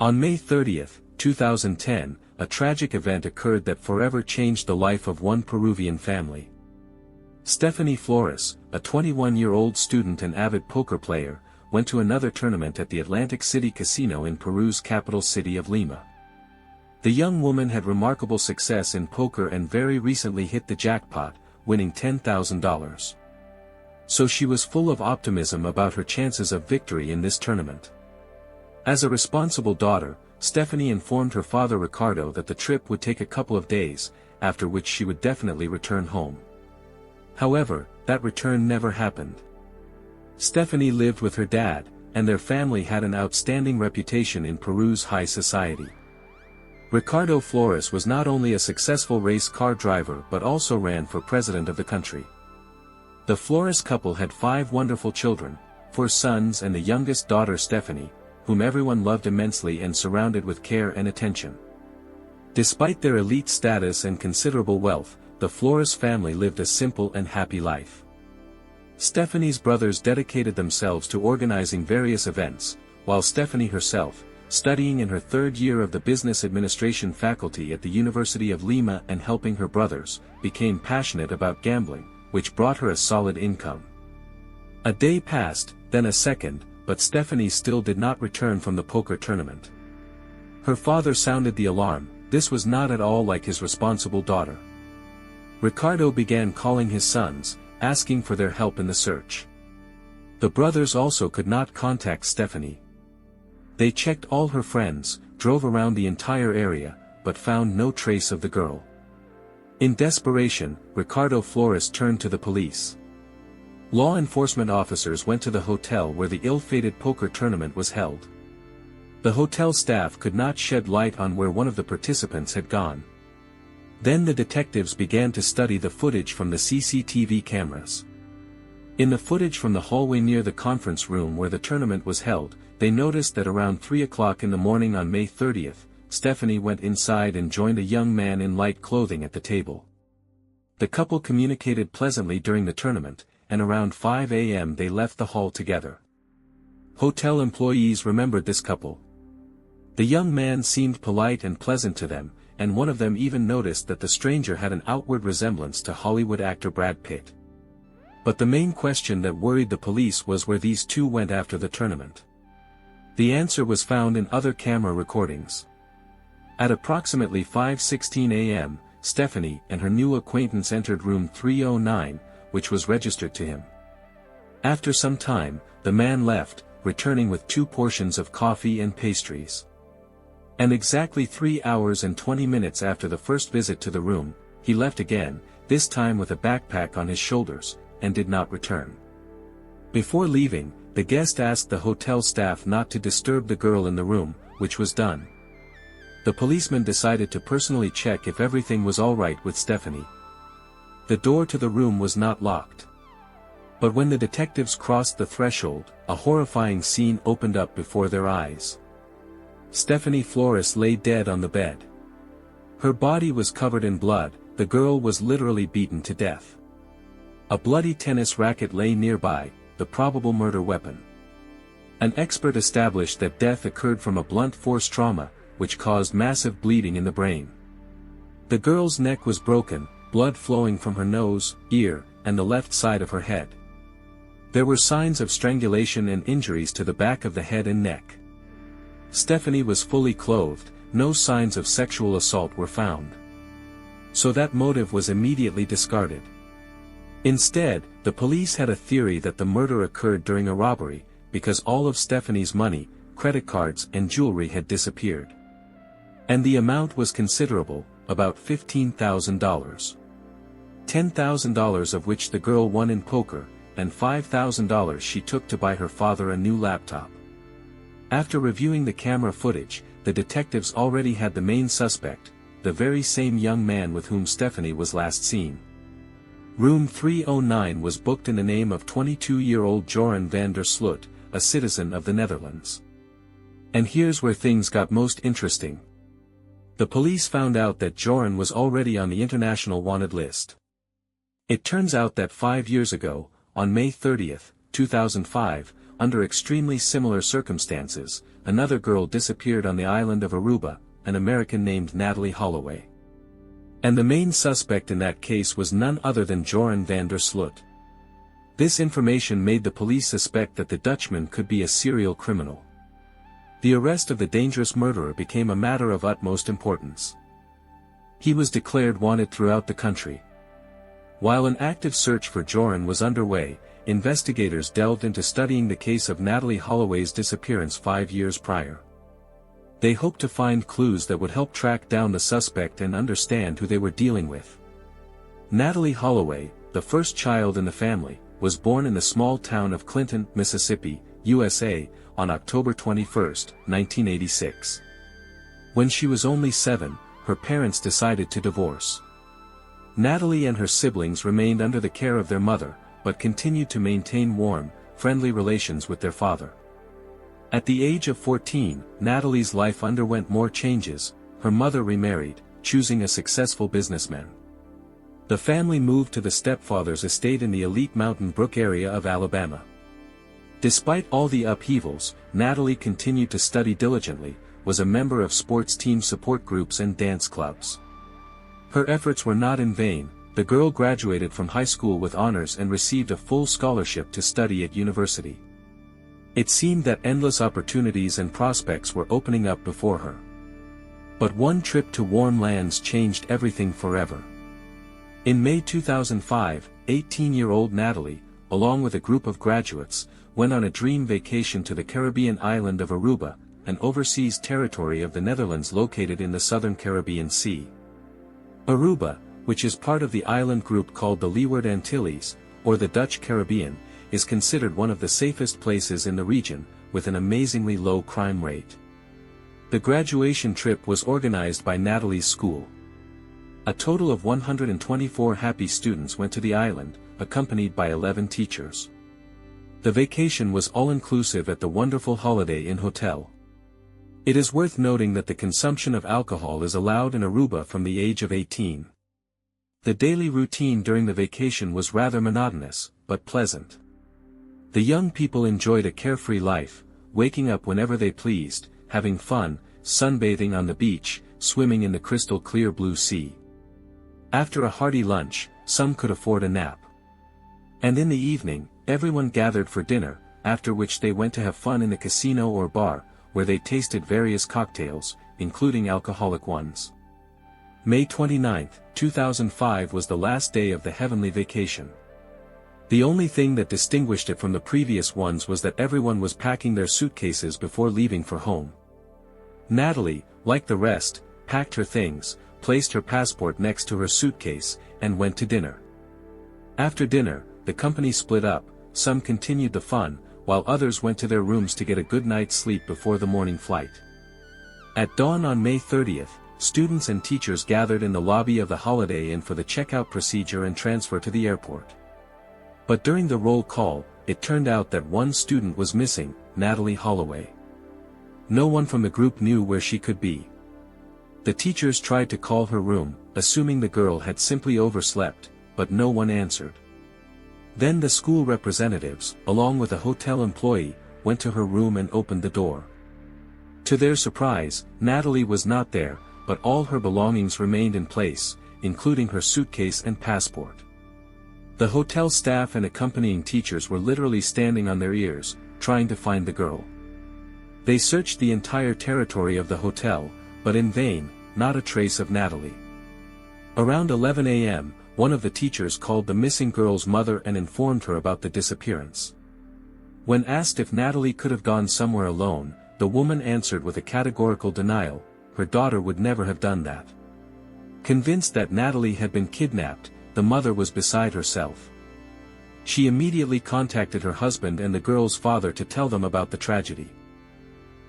On May 30, 2010, a tragic event occurred that forever changed the life of one Peruvian family. Stephany Flores, a 21-year-old student and avid poker player, went to another tournament at the Atlantic City Casino in Peru's capital city of Lima. The young woman had remarkable success in poker and very recently hit the jackpot, winning $10,000. So she was full of optimism about her chances of victory in this tournament. As a responsible daughter, Stephany informed her father Ricardo that the trip would take a couple of days, after which she would definitely return home. However, that return never happened. Stephany lived with her dad, and their family had an outstanding reputation in Peru's high society. Ricardo Flores was not only a successful race car driver but also ran for president of the country. The Flores couple had 5 wonderful children, 4 sons and the youngest daughter Stephany, whom everyone loved immensely and surrounded with care and attention. Despite their elite status and considerable wealth, the Flores family lived a simple and happy life. Stephany's brothers dedicated themselves to organizing various events, while Stephany herself, studying in her 3rd year of the business administration faculty at the University of Lima and helping her brothers, became passionate about gambling, which brought her a solid income. A day passed, then a second, but Stephany still did not return from the poker tournament. Her father sounded the alarm. This was not at all like his responsible daughter. Ricardo began calling his sons, asking for their help in the search. The brothers also could not contact Stephany. They checked all her friends, drove around the entire area, but found no trace of the girl. In desperation, Ricardo Flores turned to the police. Law enforcement officers went to the hotel where the ill-fated poker tournament was held. The hotel staff could not shed light on where one of the participants had gone. Then the detectives began to study the footage from the CCTV cameras. In the footage from the hallway near the conference room where the tournament was held, they noticed that around 3 o'clock in the morning on May 30th, Stephany went inside and joined a young man in light clothing at the table. The couple communicated pleasantly during the tournament, and around 5 a.m. they left the hall together. Hotel employees remembered this couple. The young man seemed polite and pleasant to them, and one of them even noticed that the stranger had an outward resemblance to Hollywood actor Brad Pitt. But the main question that worried the police was where these two went after the tournament. The answer was found in other camera recordings. At approximately 5:16 a.m., Stephany and her new acquaintance entered room 309, which was registered to him. After some time, the man left, returning with 2 portions of coffee and pastries. And exactly 3 hours and 20 minutes after the first visit to the room, he left again, this time with a backpack on his shoulders, and did not return. Before leaving, the guest asked the hotel staff not to disturb the girl in the room, which was done. The policeman decided to personally check if everything was all right with Stephany. The door to the room was not locked. But when the detectives crossed the threshold, a horrifying scene opened up before their eyes. Stephany Flores lay dead on the bed. Her body was covered in blood, the girl was literally beaten to death. A bloody tennis racket lay nearby, the probable murder weapon. An expert established that death occurred from a blunt force trauma, which caused massive bleeding in the brain. The girl's neck was broken, blood flowing from her nose, ear, and the left side of her head. There were signs of strangulation and injuries to the back of the head and neck. Stephany was fully clothed, no signs of sexual assault were found. So that motive was immediately discarded. Instead, the police had a theory that the murder occurred during a robbery, because all of Stephany's money, credit cards and jewelry had disappeared. And the amount was considerable, about $15,000. $10,000 of which the girl won in poker, and $5,000 she took to buy her father a new laptop. After reviewing the camera footage, the detectives already had the main suspect, the very same young man with whom Stephany was last seen. Room 309 was booked in the name of 22-year-old Joran van der Sloot, a citizen of the Netherlands. And here's where things got most interesting. The police found out that Joran was already on the international wanted list. It turns out that 5 years ago, on May 30, 2005, under extremely similar circumstances, another girl disappeared on the island of Aruba, an American named Natalee Holloway. And the main suspect in that case was none other than Joran van der Sloot. This information made the police suspect that the Dutchman could be a serial criminal. The arrest of the dangerous murderer became a matter of utmost importance. He was declared wanted throughout the country. While an active search for Joran was underway, investigators delved into studying the case of Natalee Holloway's disappearance 5 years prior. They hoped to find clues that would help track down the suspect and understand who they were dealing with. Natalee Holloway, the first child in the family, was born in the small town of Clinton, Mississippi, USA, on October 21, 1986. When she was only 7, her parents decided to divorce. Natalee and her siblings remained under the care of their mother, but continued to maintain warm, friendly relations with their father. At the age of 14, Natalee's life underwent more changes. Her mother remarried, choosing a successful businessman. The family moved to the stepfather's estate in the elite Mountain Brook area of Alabama. Despite all the upheavals, Natalee continued to study diligently, was a member of sports team support groups and dance clubs. Her efforts were not in vain. The girl graduated from high school with honors and received a full scholarship to study at university. It seemed that endless opportunities and prospects were opening up before her. But one trip to warm lands changed everything forever. In May 2005, 18-year-old Natalee, along with a group of graduates, went on a dream vacation to the Caribbean island of Aruba, an overseas territory of the Netherlands located in the southern Caribbean Sea. Aruba, which is part of the island group called the Leeward Antilles, or the Dutch Caribbean, is considered one of the safest places in the region, with an amazingly low crime rate. The graduation trip was organized by Natalee's school. A total of 124 happy students went to the island, accompanied by 11 teachers. The vacation was all-inclusive at the wonderful Holiday Inn Hotel. It is worth noting that the consumption of alcohol is allowed in Aruba from the age of 18. The daily routine during the vacation was rather monotonous, but pleasant. The young people enjoyed a carefree life, waking up whenever they pleased, having fun, sunbathing on the beach, swimming in the crystal-clear blue sea. After a hearty lunch, some could afford a nap. And in the evening, everyone gathered for dinner, after which they went to have fun in the casino or bar, where they tasted various cocktails, including alcoholic ones. May 29, 2005 was the last day of the heavenly vacation. The only thing that distinguished it from the previous ones was that everyone was packing their suitcases before leaving for home. Natalee, like the rest, packed her things, placed her passport next to her suitcase, and went to dinner. After dinner, the company split up, some continued the fun, while others went to their rooms to get a good night's sleep before the morning flight. At dawn on May 30th, students and teachers gathered in the lobby of the Holiday Inn for the checkout procedure and transfer to the airport. But during the roll call, it turned out that one student was missing, Natalee Holloway. No one from the group knew where she could be. The teachers tried to call her room, assuming the girl had simply overslept, but no one answered. Then the school representatives, along with a hotel employee, went to her room and opened the door. To their surprise, Natalee was not there, but all her belongings remained in place, including her suitcase and passport. The hotel staff and accompanying teachers were literally standing on their ears, trying to find the girl. They searched the entire territory of the hotel, but in vain, not a trace of Natalee. Around 11 a.m., one of the teachers called the missing girl's mother and informed her about the disappearance. When asked if Natalee could have gone somewhere alone, the woman answered with a categorical denial, her daughter would never have done that. Convinced that Natalee had been kidnapped, the mother was beside herself. She immediately contacted her husband and the girl's father to tell them about the tragedy.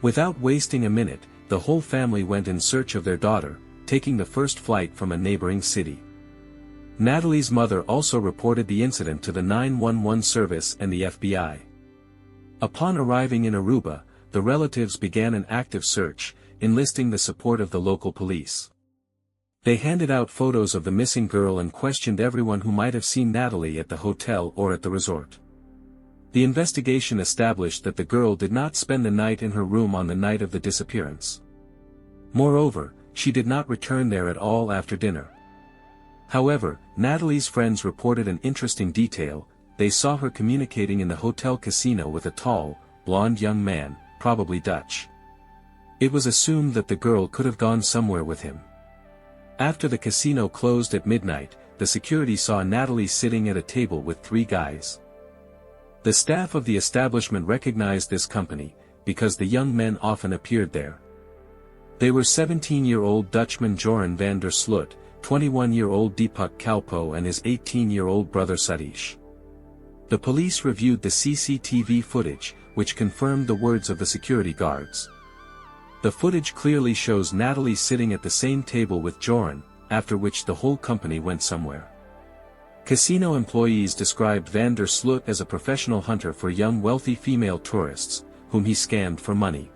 Without wasting a minute, the whole family went in search of their daughter, taking the first flight from a neighboring city. Natalee's mother also reported the incident to the 911 service and the FBI. Upon arriving in Aruba, the relatives began an active search, enlisting the support of the local police. They handed out photos of the missing girl and questioned everyone who might have seen Natalee at the hotel or at the resort. The investigation established that the girl did not spend the night in her room on the night of the disappearance. Moreover, she did not return there at all after dinner. However, Natalee's friends reported an interesting detail: they saw her communicating in the hotel casino with a tall, blonde young man, probably Dutch. It was assumed that the girl could have gone somewhere with him. After the casino closed at midnight, the security saw Natalee sitting at a table with 3 guys. The staff of the establishment recognized this company, because the young men often appeared there. They were 17-year-old Dutchman Joran van der Sloot, 21-year-old Deepak Kalpo and his 18-year-old brother Satish. The police reviewed the CCTV footage, which confirmed the words of the security guards. The footage clearly shows Natalee sitting at the same table with Joran, after which the whole company went somewhere. Casino employees described van der Sloot as a professional hunter for young wealthy female tourists, whom he scammed for money.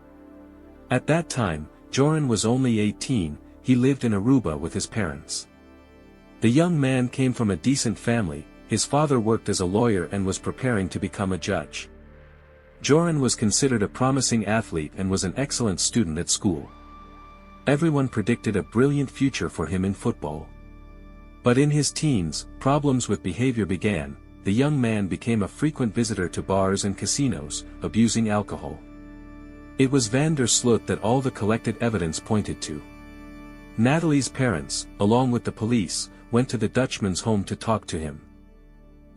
At that time, Joran was only 18, he lived in Aruba with his parents. The young man came from a decent family, his father worked as a lawyer and was preparing to become a judge. Joran was considered a promising athlete and was an excellent student at school. Everyone predicted a brilliant future for him in football. But in his teens, problems with behavior began. The young man became a frequent visitor to bars and casinos, abusing alcohol. It was van der Sloot that all the collected evidence pointed to. Natalee's parents, along with the police, went to the Dutchman's home to talk to him.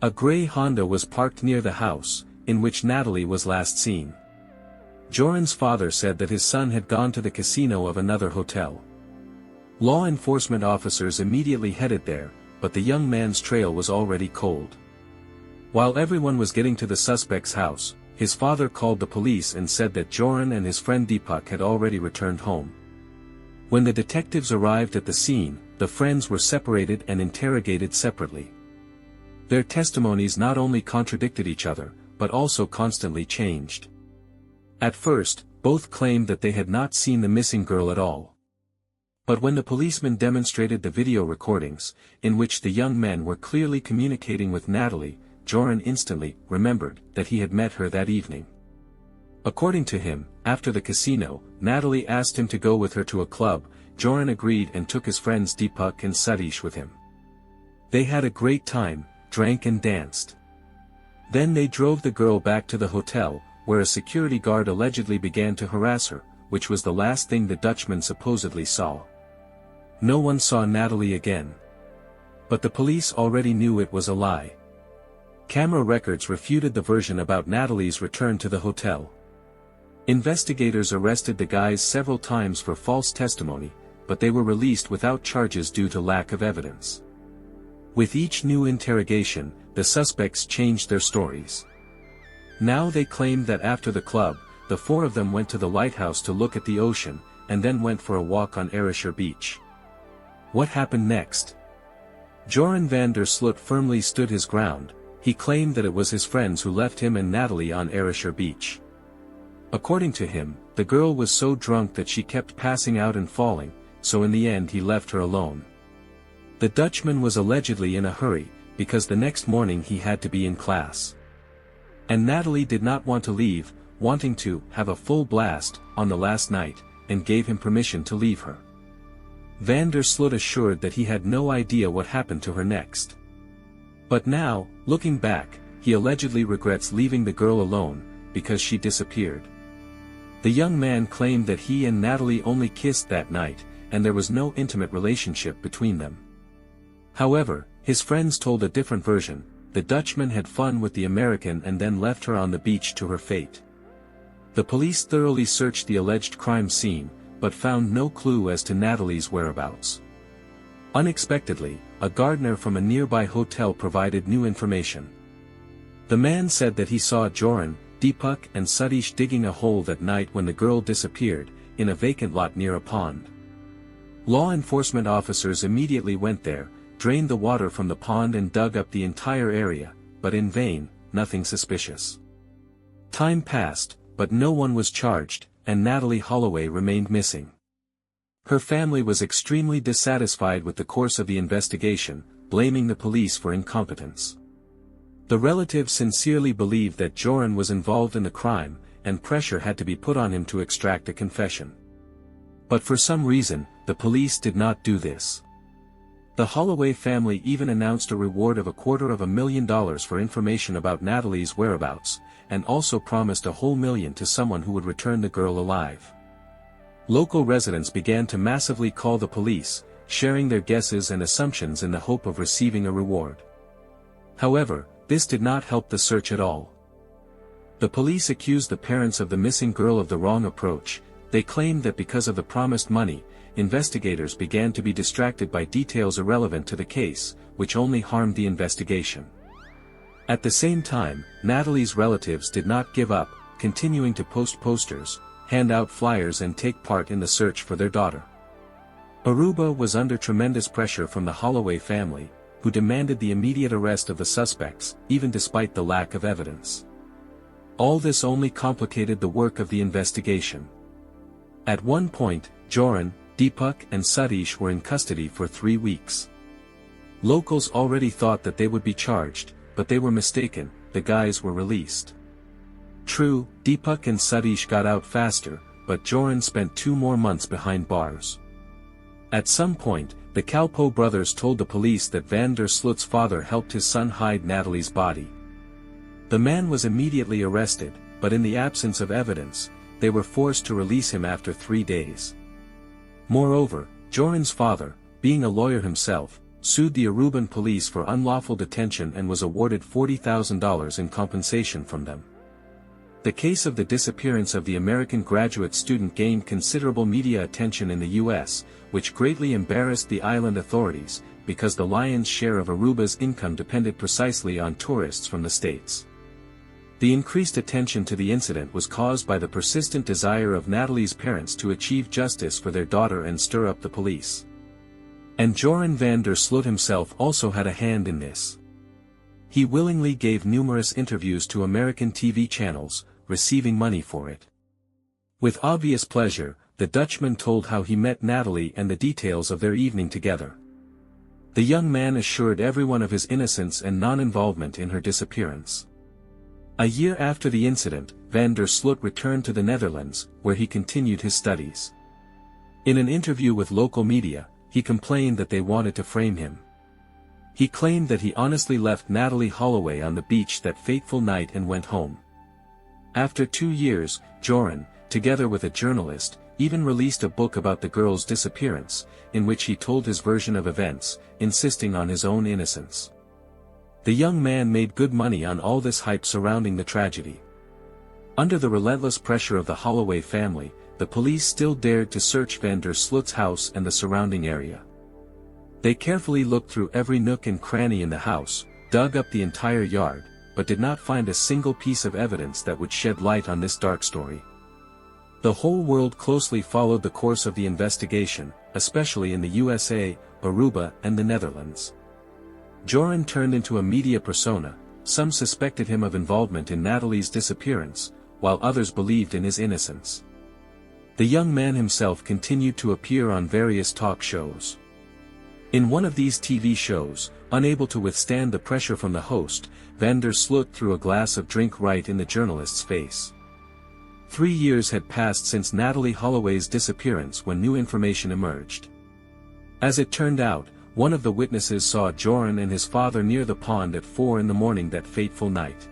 A grey Honda was parked near the house, in which Natalee was last seen. Joran's father said that his son had gone to the casino of another hotel. Law enforcement officers immediately headed there, but the young man's trail was already cold. While everyone was getting to the suspect's house, his father called the police and said that Joran and his friend Deepak had already returned home. When the detectives arrived at the scene, the friends were separated and interrogated separately. Their testimonies not only contradicted each other, but also constantly changed. At first, both claimed that they had not seen the missing girl at all. But when the policeman demonstrated the video recordings, in which the young men were clearly communicating with Natalee, Joran instantly remembered that he had met her that evening. According to him, after the casino, Natalee asked him to go with her to a club. Joran agreed and took his friends Deepak and Satish with him. They had a great time, drank and danced. Then they drove the girl back to the hotel, where a security guard allegedly began to harass her, which was the last thing the Dutchman supposedly saw. No one saw Natalee again. But the police already knew it was a lie. Camera records refuted the version about Natalee's return to the hotel. Investigators arrested the guys several times for false testimony, but they were released without charges due to lack of evidence. With each new interrogation, the suspects changed their stories. Now they claimed that after the club, the 4 of them went to the lighthouse to look at the ocean, and then went for a walk on Aruba beach. What happened next? Joran van der Sloot firmly stood his ground. He claimed that it was his friends who left him and Natalee on Aruba beach. According to him, the girl was so drunk that she kept passing out and falling, so in the end he left her alone. The Dutchman was allegedly in a hurry, because the next morning he had to be in class. And Natalee did not want to leave, wanting to have a full blast on the last night, and gave him permission to leave her. Van der Sloot assured that he had no idea what happened to her next. But now, looking back, he allegedly regrets leaving the girl alone, because she disappeared. The young man claimed that he and Natalee only kissed that night, and there was no intimate relationship between them. However, his friends told a different version. The Dutchman had fun with the American and then left her on the beach to her fate. The police thoroughly searched the alleged crime scene, but found no clue as to Natalee's whereabouts. Unexpectedly, a gardener from a nearby hotel provided new information. The man said that he saw Joran, Deepak and Satish digging a hole that night when the girl disappeared, in a vacant lot near a pond. Law enforcement officers immediately went there, drained the water from the pond and dug up the entire area, but in vain, nothing suspicious. Time passed, but no one was charged, and Natalee Holloway remained missing. Her family was extremely dissatisfied with the course of the investigation, blaming the police for incompetence. The relatives sincerely believed that Joran was involved in the crime, and pressure had to be put on him to extract a confession. But for some reason, the police did not do this. The Holloway family even announced a reward of $250,000 for information about Natalee's whereabouts, and also promised $100,000 to someone who would return the girl alive. Local residents began to massively call the police, sharing their guesses and assumptions in the hope of receiving a reward. However, this did not help the search at all. The police accused the parents of the missing girl of the wrong approach. They claimed that because of the promised money, investigators began to be distracted by details irrelevant to the case, which only harmed the investigation. At the same time, Natalee's relatives did not give up, continuing to post posters, hand out flyers and take part in the search for their daughter. Aruba was under tremendous pressure from the Holloway family, who demanded the immediate arrest of the suspects, even despite the lack of evidence. All this only complicated the work of the investigation. At one point, Joran, Deepak and Satish were in custody for 3 weeks. Locals already thought that they would be charged, but they were mistaken. The guys were released. True, Deepak and Satish got out faster, but Joran spent 2 more months behind bars. At some point, the Kalpoe brothers told the police that van der Sloot's father helped his son hide Natalee's body. The man was immediately arrested, but in the absence of evidence, they were forced to release him after 3 days. Moreover, Joran's father, being a lawyer himself, sued the Aruban police for unlawful detention and was awarded $40,000 in compensation from them. The case of the disappearance of the American graduate student gained considerable media attention in the U.S., which greatly embarrassed the island authorities, because the lion's share of Aruba's income depended precisely on tourists from the States. The increased attention to the incident was caused by the persistent desire of Natalee's parents to achieve justice for their daughter and stir up the police. And Joran van der Sloot himself also had a hand in this. He willingly gave numerous interviews to American TV channels, receiving money for it. With obvious pleasure, the Dutchman told how he met Natalee and the details of their evening together. The young man assured everyone of his innocence and non-involvement in her disappearance. A year after the incident, van der Sloot returned to the Netherlands, where he continued his studies. In an interview with local media, he complained that they wanted to frame him. He claimed that he honestly left Natalee Holloway on the beach that fateful night and went home. After 2 years, Joran, together with a journalist, even released a book about the girl's disappearance, in which he told his version of events, insisting on his own innocence. The young man made good money on all this hype surrounding the tragedy. Under the relentless pressure of the Holloway family, the police still dared to search van der Sloot's house and the surrounding area. They carefully looked through every nook and cranny in the house, dug up the entire yard, but did not find a single piece of evidence that would shed light on this dark story. The whole world closely followed the course of the investigation, especially in the USA, Aruba and the Netherlands. Joran turned into a media persona. Some suspected him of involvement in Natalee's disappearance, while others believed in his innocence. The young man himself continued to appear on various talk shows. In one of these TV shows, unable to withstand the pressure from the host, van der Sloot threw a glass of drink right in the journalist's face. 3 years had passed since Natalee Holloway's disappearance when new information emerged. As it turned out, one of the witnesses saw Joran and his father near the pond at 4 a.m. that fateful night.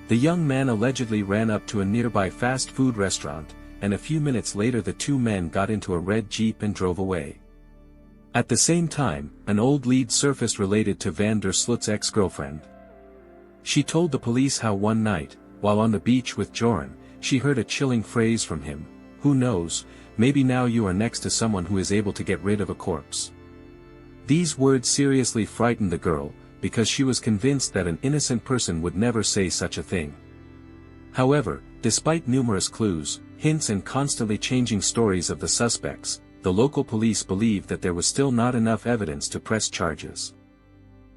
The young man allegedly ran up to a nearby fast food restaurant, and a few minutes later the 2 men got into a red Jeep and drove away. At the same time, an old lead surfaced related to van der Sloot's ex-girlfriend. She told the police how one night, while on the beach with Joran, she heard a chilling phrase from him, "Who knows, maybe now you are next to someone who is able to get rid of a corpse." These words seriously frightened the girl, because she was convinced that an innocent person would never say such a thing. However, despite numerous clues, hints and constantly changing stories of the suspects, the local police believed that there was still not enough evidence to press charges.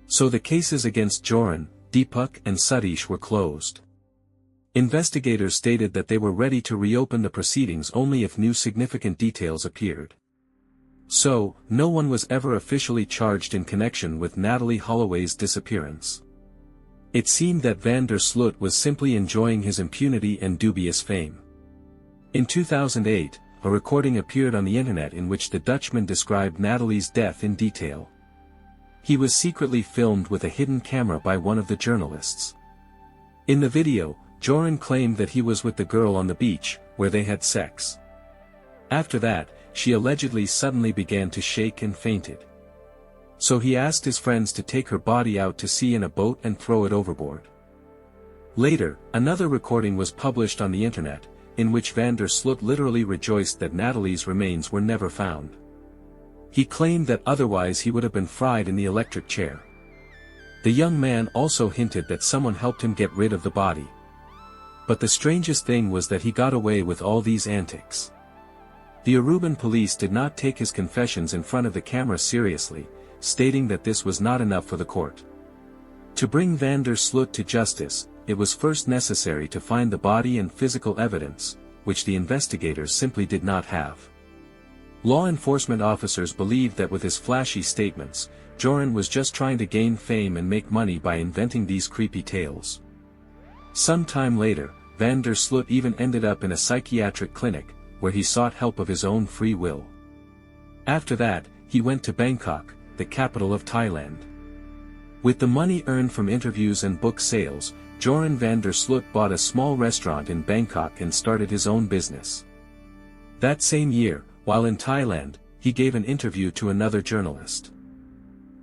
So the cases against Joran, Deepak and Satish were closed. Investigators stated that they were ready to reopen the proceedings only if new significant details appeared. So, no one was ever officially charged in connection with Natalee Holloway's disappearance. It seemed that van der Sloot was simply enjoying his impunity and dubious fame. In 2008, a recording appeared on the internet in which the Dutchman described Natalee's death in detail. He was secretly filmed with a hidden camera by one of the journalists. In the video, Joran claimed that he was with the girl on the beach, where they had sex. After that, she allegedly suddenly began to shake and fainted. So he asked his friends to take her body out to sea in a boat and throw it overboard. Later, another recording was published on the internet, in which van der Sloot literally rejoiced that Natalee's remains were never found. He claimed that otherwise he would have been fried in the electric chair. The young man also hinted that someone helped him get rid of the body. But the strangest thing was that he got away with all these antics. The Aruban police did not take his confessions in front of the camera seriously, stating that this was not enough for the court. To bring van der Sloot to justice, it was first necessary to find the body and physical evidence, which the investigators simply did not have. Law enforcement officers believed that with his flashy statements, Joran was just trying to gain fame and make money by inventing these creepy tales. Some time later, van der Sloot even ended up in a psychiatric clinic, where he sought help of his own free will. After that, he went to Bangkok, the capital of Thailand. With the money earned from interviews and book sales, Joran van der Sloot bought a small restaurant in Bangkok and started his own business. That same year, while in Thailand, he gave an interview to another journalist.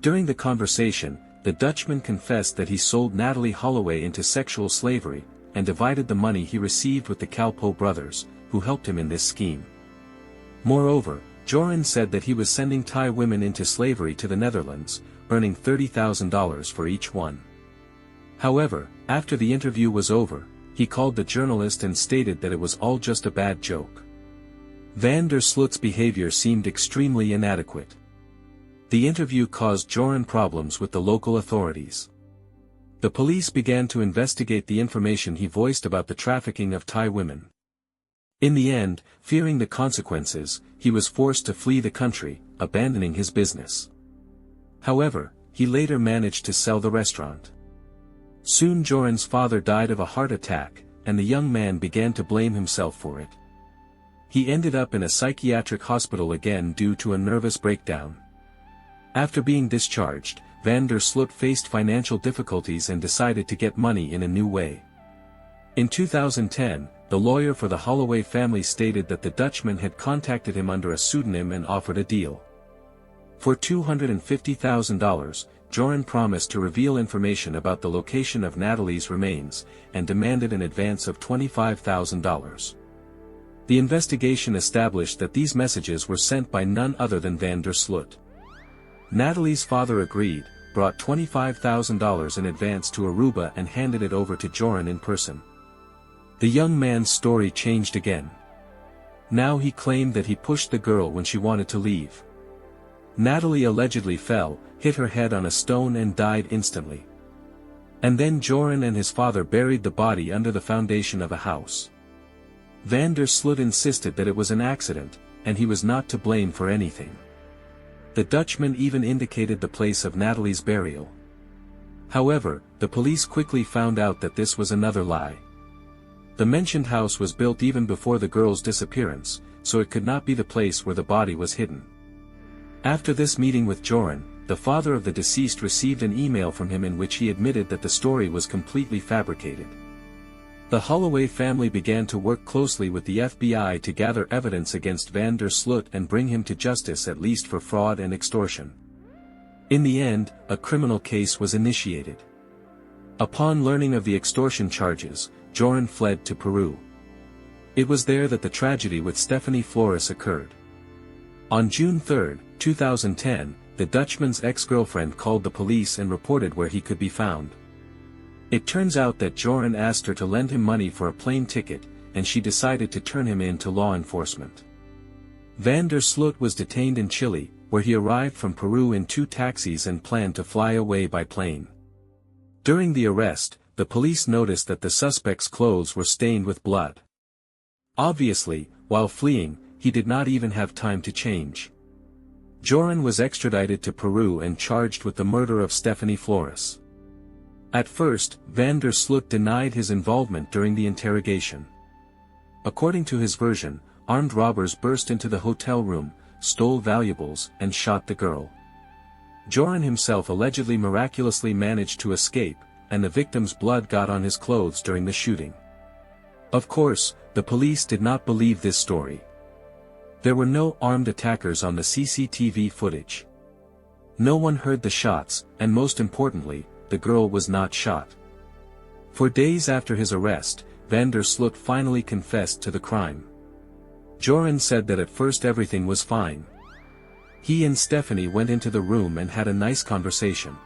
During the conversation, the Dutchman confessed that he sold Natalee Holloway into sexual slavery, and divided the money he received with the Kalpo brothers, who helped him in this scheme. Moreover, Joran said that he was sending Thai women into slavery to the Netherlands, earning $30,000 for each one. However, after the interview was over, he called the journalist and stated that it was all just a bad joke. Van der Sloot's behavior seemed extremely inadequate. The interview caused Joran problems with the local authorities. The police began to investigate the information he voiced about the trafficking of Thai women. In the end, fearing the consequences, he was forced to flee the country, abandoning his business. However, he later managed to sell the restaurant. Soon Joran's father died of a heart attack, and the young man began to blame himself for it. He ended up in a psychiatric hospital again due to a nervous breakdown. After being discharged, van der Sloot faced financial difficulties and decided to get money in a new way. In 2010, the lawyer for the Holloway family stated that the Dutchman had contacted him under a pseudonym and offered a deal. For $250,000, Joran promised to reveal information about the location of Natalee's remains, and demanded an advance of $25,000. The investigation established that these messages were sent by none other than van der Sloot. Natalee's father agreed, brought $25,000 in advance to Aruba and handed it over to Joran in person. The young man's story changed again. Now he claimed that he pushed the girl when she wanted to leave. Natalee allegedly fell, hit her head on a stone and died instantly. And then Joran and his father buried the body under the foundation of a house. Van der Sloot insisted that it was an accident, and he was not to blame for anything. The Dutchman even indicated the place of Natalee's burial. However, the police quickly found out that this was another lie. The mentioned house was built even before the girl's disappearance, so it could not be the place where the body was hidden. After this meeting with Joran, the father of the deceased received an email from him in which he admitted that the story was completely fabricated. The Holloway family began to work closely with the FBI to gather evidence against van der Sloot and bring him to justice, at least for fraud and extortion. In the end, a criminal case was initiated. Upon learning of the extortion charges, Joran fled to Peru. It was there that the tragedy with Stephany Flores occurred. On June 3, 2010, the Dutchman's ex-girlfriend called the police and reported where he could be found. It turns out that Joran asked her to lend him money for a plane ticket, and she decided to turn him in to law enforcement. Van der Sloot was detained in Chile, where he arrived from Peru in 2 taxis and planned to fly away by plane. During the arrest, the police noticed that the suspect's clothes were stained with blood. Obviously, while fleeing, he did not even have time to change. Joran was extradited to Peru and charged with the murder of Stephany Flores. At first, van der Sloot denied his involvement during the interrogation. According to his version, armed robbers burst into the hotel room, stole valuables, and shot the girl. Joran himself allegedly miraculously managed to escape, and the victim's blood got on his clothes during the shooting. Of course, the police did not believe this story. There were no armed attackers on the CCTV footage. No one heard the shots, and most importantly, the girl was not shot. For days after his arrest, van der Sloot finally confessed to the crime. Joran said that at first everything was fine. He and Stephany went into the room and had a nice conversation.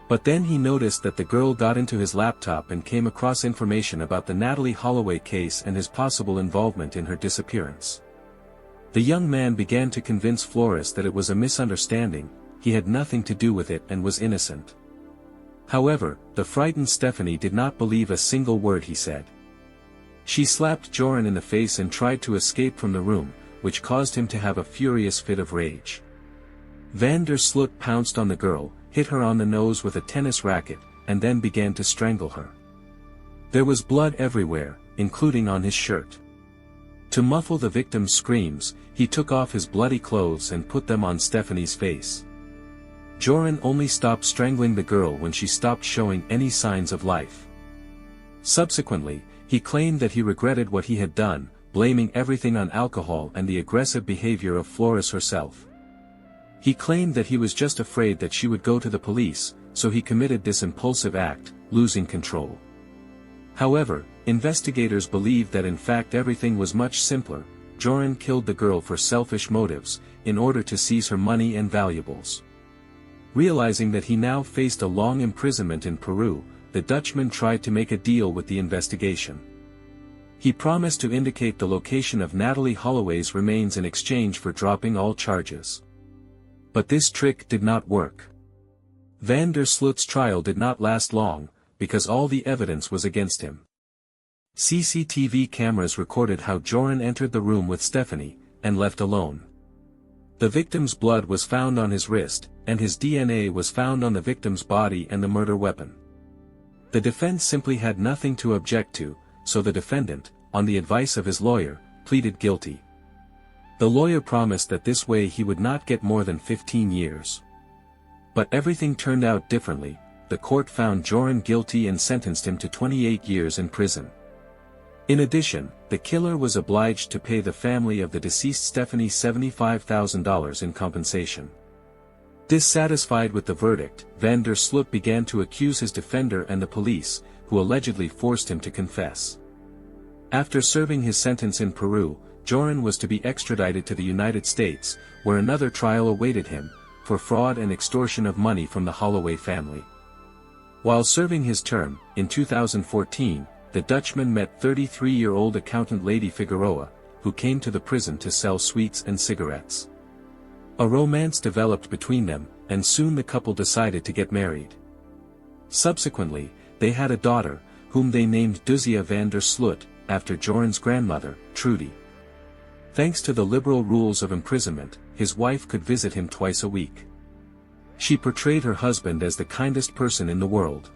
But then he noticed that the girl got into his laptop and came across information about the Natalee Holloway case and his possible involvement in her disappearance. The young man began to convince Flores that it was a misunderstanding, he had nothing to do with it and was innocent. However, the frightened Stephany did not believe a single word he said. She slapped Joran in the face and tried to escape from the room, which caused him to have a furious fit of rage. Van der Sloot pounced on the girl, hit her on the nose with a tennis racket, and then began to strangle her. There was blood everywhere, including on his shirt. To muffle the victim's screams, he took off his bloody clothes and put them on Stephany's face. Joran only stopped strangling the girl when she stopped showing any signs of life. Subsequently, he claimed that he regretted what he had done, blaming everything on alcohol and the aggressive behavior of Flores herself. He claimed that he was just afraid that she would go to the police, so he committed this impulsive act, losing control. However, investigators believe that in fact everything was much simpler. Joran killed the girl for selfish motives, in order to seize her money and valuables. Realizing that he now faced a long imprisonment in Peru, the Dutchman tried to make a deal with the investigation. He promised to indicate the location of Natalee Holloway's remains in exchange for dropping all charges. But this trick did not work. Van der Sloot's trial did not last long, because all the evidence was against him. CCTV cameras recorded how Joran entered the room with Stephany, and left alone. The victim's blood was found on his wrist, and his DNA was found on the victim's body and the murder weapon. The defense simply had nothing to object to, so the defendant, on the advice of his lawyer, pleaded guilty. The lawyer promised that this way he would not get more than 15 years. But everything turned out differently. The court found Joran guilty and sentenced him to 28 years in prison. In addition, the killer was obliged to pay the family of the deceased Stephany $75,000 in compensation. Dissatisfied with the verdict, van der Sloot began to accuse his defender and the police, who allegedly forced him to confess. After serving his sentence in Peru, Joran was to be extradited to the United States, where another trial awaited him, for fraud and extortion of money from the Holloway family. While serving his term, in 2014, the Dutchman met 33-year-old accountant Lady Figueroa, who came to the prison to sell sweets and cigarettes. A romance developed between them, and soon the couple decided to get married. Subsequently, they had a daughter, whom they named Duzia van der Sloot, after Joran's grandmother, Trudy. Thanks to the liberal rules of imprisonment, his wife could visit him twice a week. She portrayed her husband as the kindest person in the world.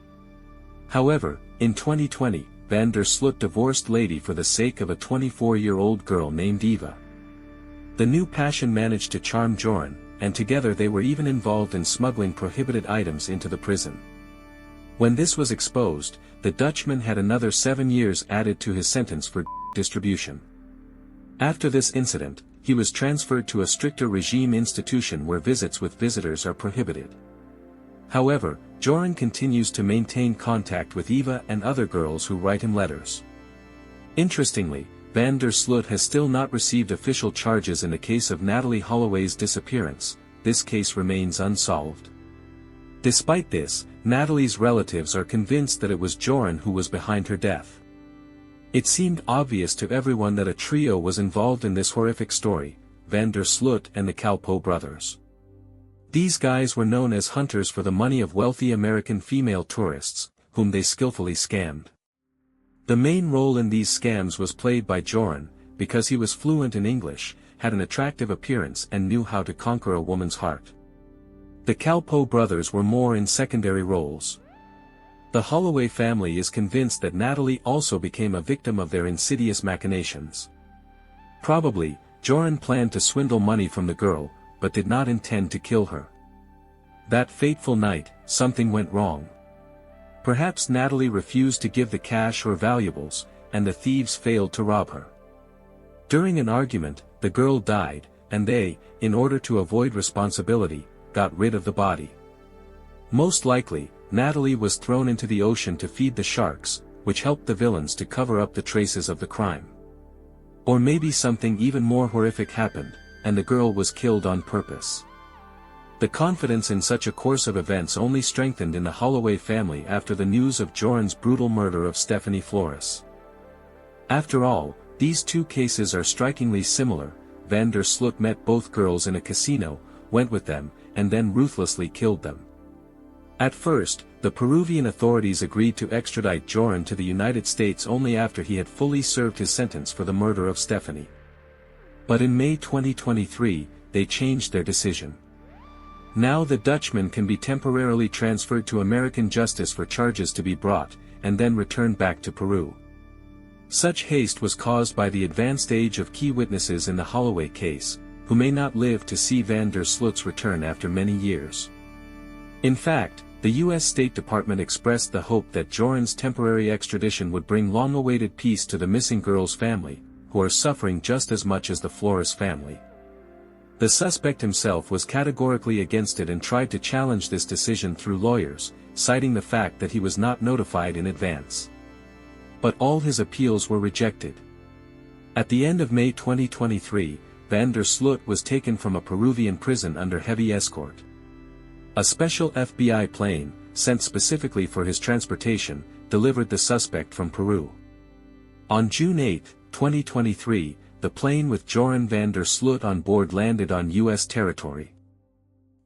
However, in 2020, van der Sloot divorced Lady for the sake of a 24-year-old girl named Eva. The new passion managed to charm Joran, and together they were even involved in smuggling prohibited items into the prison. When this was exposed, the Dutchman had another 7 years added to his sentence for distribution. After this incident, he was transferred to a stricter regime institution where visits with visitors are prohibited. However, Joran continues to maintain contact with Eva and other girls who write him letters. Interestingly, van der Sloot has still not received official charges in the case of Natalee Holloway's disappearance. This case remains unsolved. Despite this, Natalee's relatives are convinced that it was Joran who was behind her death. It seemed obvious to everyone that a trio was involved in this horrific story, van der Sloot and the Kalpoe brothers. These guys were known as hunters for the money of wealthy American female tourists, whom they skillfully scammed. The main role in these scams was played by Joran, because he was fluent in English, had an attractive appearance and knew how to conquer a woman's heart. The Kalpoe brothers were more in secondary roles. The Holloway family is convinced that Natalee also became a victim of their insidious machinations. Probably, Joran planned to swindle money from the girl, but did not intend to kill her. That fateful night, something went wrong. Perhaps Natalee refused to give the cash or valuables, and the thieves failed to rob her. During an argument, the girl died, and they, in order to avoid responsibility, got rid of the body. Most likely, Natalee was thrown into the ocean to feed the sharks, which helped the villains to cover up the traces of the crime. Or maybe something even more horrific happened, and the girl was killed on purpose. The confidence in such a course of events only strengthened in the Holloway family after the news of Joran's brutal murder of Stephany Flores. After all, these two cases are strikingly similar. Van der Sloot met both girls in a casino, went with them, and then ruthlessly killed them. At first, the Peruvian authorities agreed to extradite Joran to the United States only after he had fully served his sentence for the murder of Stephany. But in May 2023, they changed their decision. Now the Dutchman can be temporarily transferred to American justice for charges to be brought, and then returned back to Peru. Such haste was caused by the advanced age of key witnesses in the Holloway case, who may not live to see Van der Sloot's return after many years. In fact, the U.S. State Department expressed the hope that Joran's temporary extradition would bring long-awaited peace to the missing girl's family, who are suffering just as much as the Flores family. The suspect himself was categorically against it and tried to challenge this decision through lawyers, citing the fact that he was not notified in advance. But all his appeals were rejected. At the end of May 2023, Van der Sloot was taken from a Peruvian prison under heavy escort. A special FBI plane, sent specifically for his transportation, delivered the suspect from Peru. On June 8, 2023, the plane with Joran van der Sloot on board landed on U.S. territory.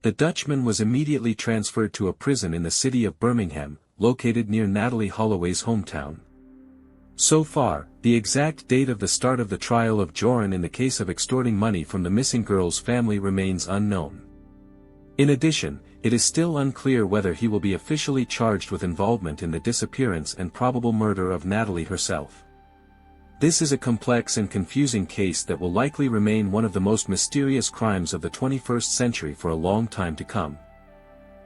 The Dutchman was immediately transferred to a prison in the city of Birmingham, located near Natalee Holloway's hometown. So far, the exact date of the start of the trial of Joran in the case of extorting money from the missing girl's family remains unknown. In addition, it is still unclear whether he will be officially charged with involvement in the disappearance and probable murder of Natalee herself. This is a complex and confusing case that will likely remain one of the most mysterious crimes of the 21st century for a long time to come.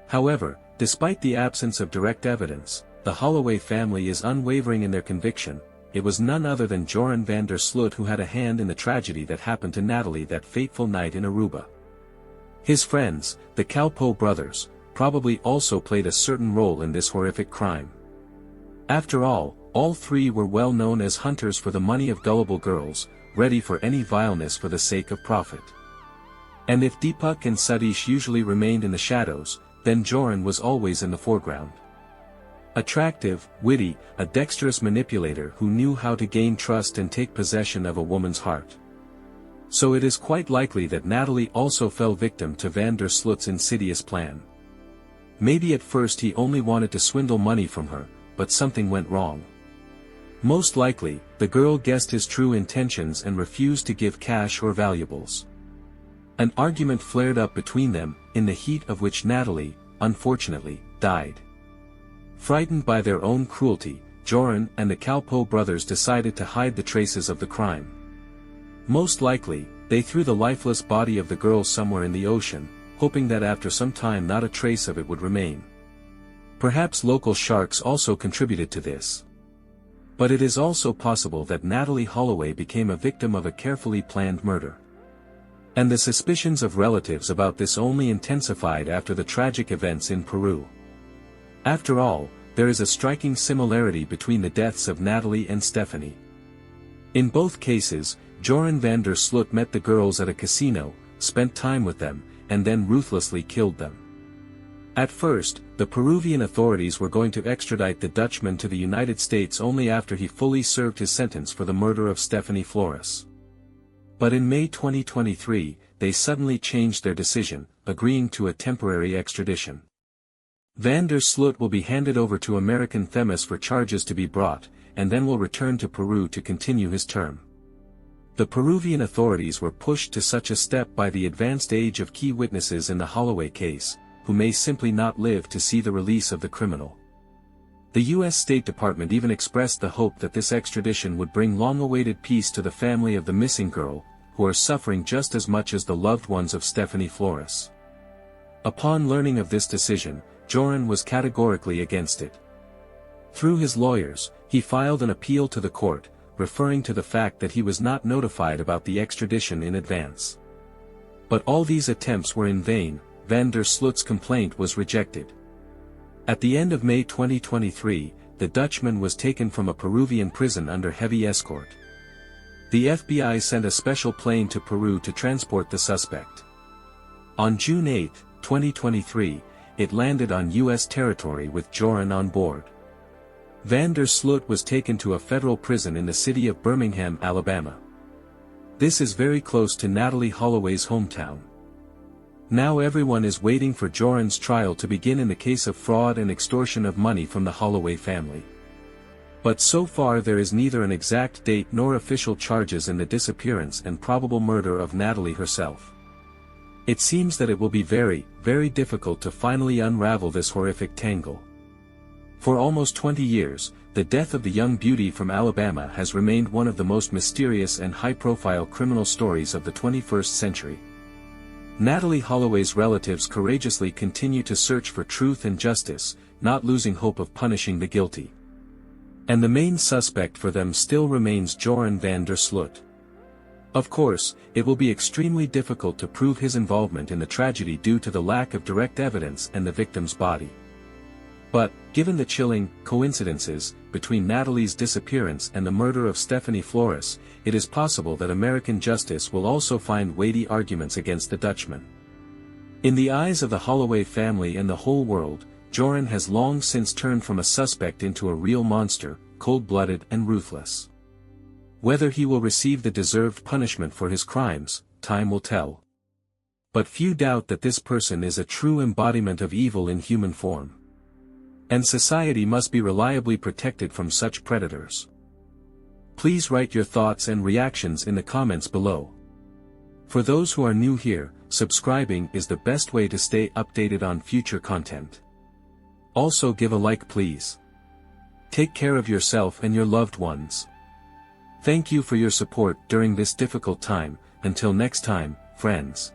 However, despite the absence of direct evidence, the Holloway family is unwavering in their conviction. It was none other than Joran van der Sloot who had a hand in the tragedy that happened to Natalee that fateful night in Aruba. His friends, the Calpo brothers, probably also played a certain role in this horrific crime. After all three were well known as hunters for the money of gullible girls, ready for any vileness for the sake of profit. And if Deepak and Satish usually remained in the shadows, then Joran was always in the foreground. Attractive, witty, a dexterous manipulator who knew how to gain trust and take possession of a woman's heart. So it is quite likely that Natalee also fell victim to Van der Sloot's insidious plan. Maybe at first he only wanted to swindle money from her, but something went wrong. Most likely, the girl guessed his true intentions and refused to give cash or valuables. An argument flared up between them, in the heat of which Natalee, unfortunately, died. Frightened by their own cruelty, Joran and the Calpo brothers decided to hide the traces of the crime. Most likely, they threw the lifeless body of the girl somewhere in the ocean, hoping that after some time not a trace of it would remain. Perhaps local sharks also contributed to this. But it is also possible that Natalee Holloway became a victim of a carefully planned murder. And the suspicions of relatives about this only intensified after the tragic events in Peru. After all, there is a striking similarity between the deaths of Natalee and Stephany. In both cases, Joran van der Sloot met the girls at a casino, spent time with them, and then ruthlessly killed them. At first, the Peruvian authorities were going to extradite the Dutchman to the United States only after he fully served his sentence for the murder of Stephany Flores. But in May 2023, they suddenly changed their decision, agreeing to a temporary extradition. Van der Sloot will be handed over to American Themis for charges to be brought, and then will return to Peru to continue his term. The Peruvian authorities were pushed to such a step by the advanced age of key witnesses in the Holloway case, who may simply not live to see the release of the criminal. The U.S. State Department even expressed the hope that this extradition would bring long-awaited peace to the family of the missing girl, who are suffering just as much as the loved ones of Stephany Flores. Upon learning of this decision, Joran was categorically against it. Through his lawyers, he filed an appeal to the court, referring to the fact that he was not notified about the extradition in advance. But all these attempts were in vain. Van der Sloot's complaint was rejected. At the end of May 2023, the Dutchman was taken from a Peruvian prison under heavy escort. The FBI sent a special plane to Peru to transport the suspect. On June 8, 2023, it landed on U.S. territory with Joran on board. Van der Sloot was taken to a federal prison in the city of Birmingham, Alabama. This is very close to Natalee Holloway's hometown. Now everyone is waiting for Joran's trial to begin in the case of fraud and extortion of money from the Holloway family. But so far there is neither an exact date nor official charges in the disappearance and probable murder of Natalee herself. It seems that it will be very, very difficult to finally unravel this horrific tangle. For almost 20 years, the death of the young beauty from Alabama has remained one of the most mysterious and high-profile criminal stories of the 21st century. Natalee Holloway's relatives courageously continue to search for truth and justice, not losing hope of punishing the guilty. And the main suspect for them still remains Joran van der Sloot. Of course, it will be extremely difficult to prove his involvement in the tragedy due to the lack of direct evidence and the victim's body. But, given the chilling coincidences between Natalee's disappearance and the murder of Stephany Flores, it is possible that American justice will also find weighty arguments against the Dutchman. In the eyes of the Holloway family and the whole world, Joran has long since turned from a suspect into a real monster, cold-blooded and ruthless. Whether he will receive the deserved punishment for his crimes, time will tell. But few doubt that this person is a true embodiment of evil in human form. And society must be reliably protected from such predators. Please write your thoughts and reactions in the comments below. For those who are new here, subscribing is the best way to stay updated on future content. Also give a like please. Take care of yourself and your loved ones. Thank you for your support during this difficult time. Until next time, friends.